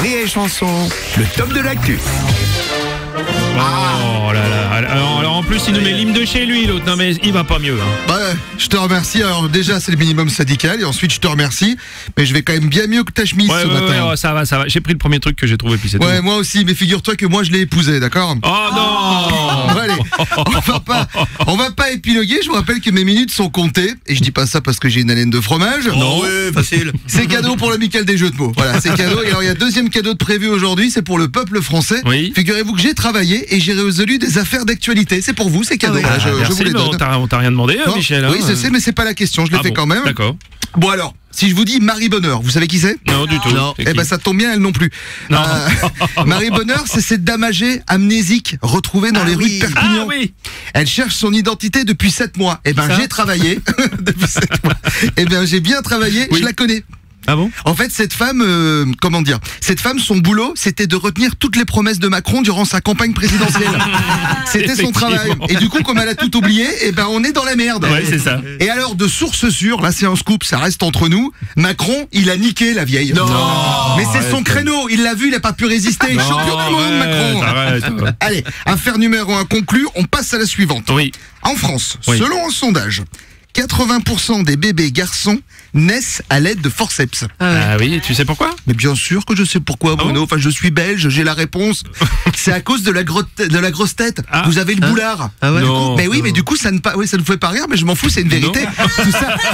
Rire et Chanson, le top de l'actu. Oh là là. Alors en plus il nous met l'hymne de chez lui l'autre. Non mais il va pas mieux hein. Bah, je te remercie. Alors déjà c'est le minimum syndical et ensuite je te remercie. Mais je vais quand même bien mieux que ta chemise ce matin. Ouais, ça va. J'ai pris le premier truc que j'ai trouvé puis c'est tout. Ouais, moi aussi, mais figure-toi que moi je l'ai épousé, d'accord? Oh non. Bon, allez, on va pas épiloguer. Je vous rappelle que mes minutes sont comptées. Et je dis pas ça parce que j'ai une haleine de fromage. Non, ouais, facile. C'est cadeau pour l'amical des jeux de mots. Voilà, c'est cadeau. Et alors il y a deuxième cadeau de prévu aujourd'hui, c'est pour le peuple français. Oui. Figurez-vous que j'ai travaillé et j'ai résolu des affaires d'actualité. C'est pour vous, c'est cadeau. Voilà, je Merci, vous les mais donne. on t'a rien demandé hein, Non, Michel hein. Oui, je sais, mais c'est pas la question. Je l'ai fait bon, quand même. D'accord. Bon alors, si je vous dis Marie Bonheur, vous savez qui c'est? Non du tout. Eh ben ça tombe bien, elle non plus. Non. Marie Bonheur, c'est cette dame âgée amnésique retrouvée dans les rues de Perpignan. Ah oui. Elle cherche son identité depuis 7 mois. Eh ben Ça j'ai travaillé depuis 7 mois. Eh ben j'ai bien travaillé, Oui. je la connais. Ah bon? En fait, cette femme, son boulot, c'était de retenir toutes les promesses de Macron durant sa campagne présidentielle. C'était son travail. Effectivement. Et du coup, comme elle a tout oublié, eh ben on est dans la merde. Ouais c'est ça. Et alors, de source sûre, là c'est un scoop, ça reste entre nous, Macron, il a niqué la vieille. Non. Mais c'est son créneau, il l'a vu, il a pas pu résister. Non, Champion du monde, Macron. arrête. Allez, affaire numéro 1 conclue, on passe à la suivante. Oui. En France, Oui. selon un sondage, 80% des bébés garçons naissent à l'aide de forceps. Ah oui, et tu sais pourquoi? Mais bien sûr que je sais pourquoi, Bruno. bon Enfin, je suis belge, j'ai la réponse. C'est à cause de la grosse tête. Ah. Vous avez le boulard. Ah ouais. Du coup- Non. mais oui, mais du coup, ça ne vous fait pas rire, mais je m'en fous, c'est une vérité.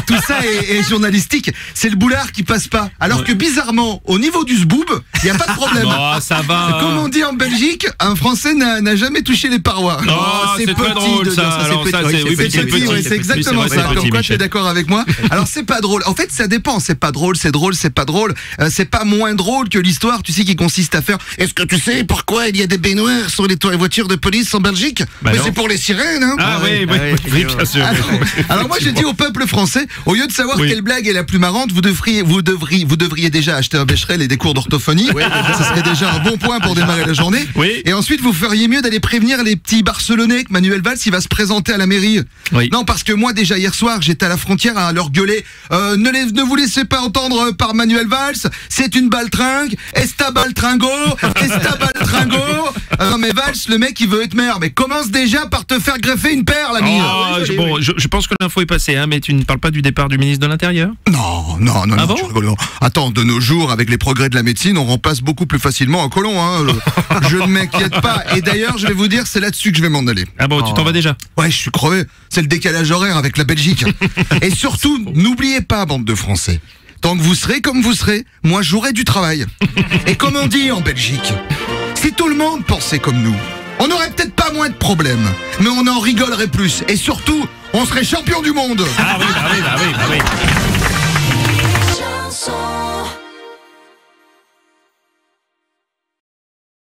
Tout ça est journalistique. C'est le boulard qui passe pas. Alors que bizarrement, au niveau du zboob, il y a pas de problème. Oh, ça va. Comme on dit en Belgique, un Français n'a jamais touché les parois. Oh, c'est très drôle, de dire ça. Alors, c'est ça, petit. c'est- oui, C'est c'est petit, petit, ouais, c'est c'est petit. exactement Oui, c'est ça. vrai, c'est Comme petit, quoi tu es Michel. d'accord avec moi. Alors c'est pas drôle. En fait, ça dépend. C'est pas drôle, c'est drôle, c'est pas drôle. C'est pas moins drôle que l'histoire, tu sais, qui consiste à faire. Est-ce que tu sais pourquoi il y a des baignoires sur les voitures de police en Belgique? Bah Mais non. c'est pour les sirènes, hein. Ah oui, bien sûr. Alors moi j'ai dit au peuple français, au lieu de savoir Oui. quelle blague est la plus marrante, vous devriez déjà acheter un Becherel et des cours d'orthophonie. Ça serait déjà un bon point pour démarrer la journée. Oui. Et ensuite vous feriez mieux d'aller prévenir les petits Barcelonais que Manuel Valls il va se présenter à la mairie. Oui. Non, parce que moi déjà hier soir j'étais à la frontière à leur gueuler ne vous laissez pas entendre par Manuel Valls, c'est une baltringue, esta baltringo. Non mais Valls, le mec il veut être maire, mais commence déjà par te faire greffer une paire l'ami. Bon, je pense que l'info est passée, hein, mais tu ne parles pas du départ du ministre de l'Intérieur? Non, Ah bon tu rigoles, non. Attends, de nos jours, avec les progrès de la médecine, on remplace beaucoup plus facilement un colon, hein. Je ne m'inquiète pas. Et d'ailleurs, je vais vous dire, c'est là-dessus que je vais m'en aller. Ah bon, tu t'en vas déjà? Ouais, je suis crevé. C'est le décalage horaire avec la Belgique. Et surtout, n'oubliez pas, bande de Français. Tant que vous serez comme vous serez, moi j'aurai du travail. Et comme on dit en Belgique, si tout le monde pensait comme nous, on n'aurait peut-être pas moins de problèmes, mais on en rigolerait plus. Et surtout, on serait champion du monde. Ah oui, bah oui.